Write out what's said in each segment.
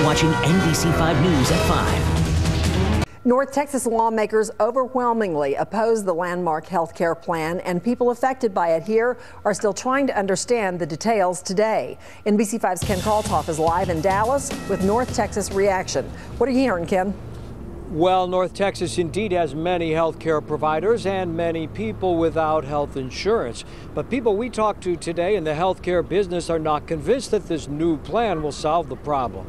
watching NBC 5 News at 5. North Texas lawmakers overwhelmingly oppose the landmark health care plan, and people affected by it here are still trying to understand the details today. NBC 5's Ken Kaltoff is live in Dallas with North Texas reaction. What are you hearing, Ken? Well, North Texas indeed has many health care providers and many people without health insurance. But people we talked to today in the health care business are not convinced that this new plan will solve the problem.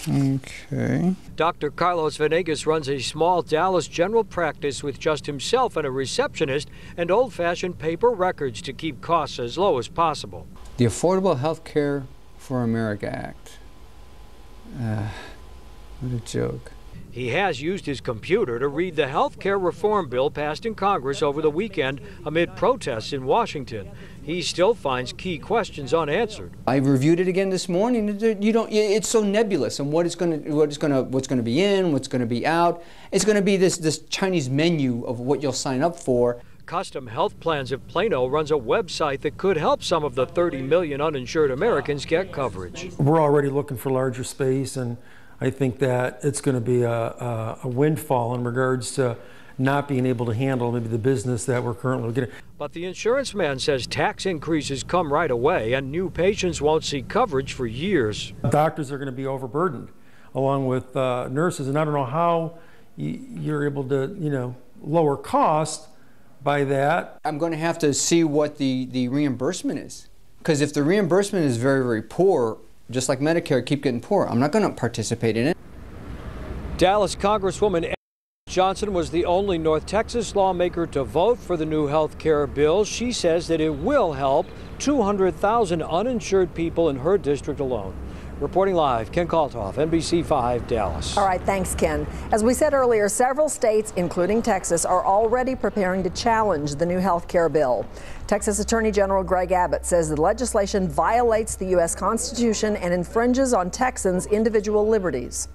Okay. Dr. Carlos Venegas runs a small Dallas general practice with just himself and a receptionist and old-fashioned paper records to keep costs as low as possible. The Affordable Health Care for America Act. What a joke. He has used his computer to read the health care reform bill passed in Congress over the weekend amid protests in Washington. He still finds key questions unanswered. I reviewed it again this morning. It's so nebulous on what's going to be in, what's going to be out. It's going to be this Chinese menu of what you'll sign up for. Custom Health Plans of Plano runs a website that could help some of the 30 million uninsured Americans get coverage. We're already looking for larger space, and I think that it's going to be a windfall in regards to not being able to handle maybe the business that we're currently getting. But the insurance man says tax increases come right away and new patients won't see coverage for years. Doctors are going to be overburdened along with nurses, and I don't know how you're able to, lower cost by that. I'm going to have to see what the reimbursement is, because if the reimbursement is very, very poor, just like Medicare, keep getting poor, I'm not going to participate in it. Dallas Congresswoman Johnson was the only North Texas lawmaker to vote for the new health care bill. She says that it will help 200,000 uninsured people in her district alone. Reporting live, Ken Kaltoff, NBC 5, Dallas. All right, thanks, Ken. As we said earlier, several states, including Texas, are already preparing to challenge the new health care bill. Texas Attorney General Greg Abbott says the legislation violates the U.S. Constitution and infringes on Texans' individual liberties.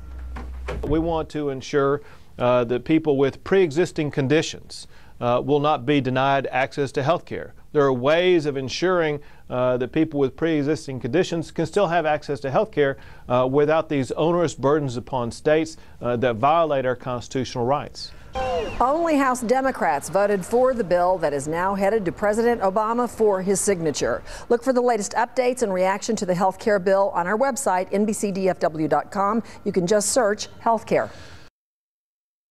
We want to ensure that people with pre-existing conditions will not be denied access to health care. There are ways of ensuring that people with pre-existing conditions can still have access to health care without these onerous burdens upon states that violate our constitutional rights. Only House Democrats voted for the bill that is now headed to President Obama for his signature. Look for the latest updates and reaction to the health care bill on our website, NBCDFW.com. You can just search health care.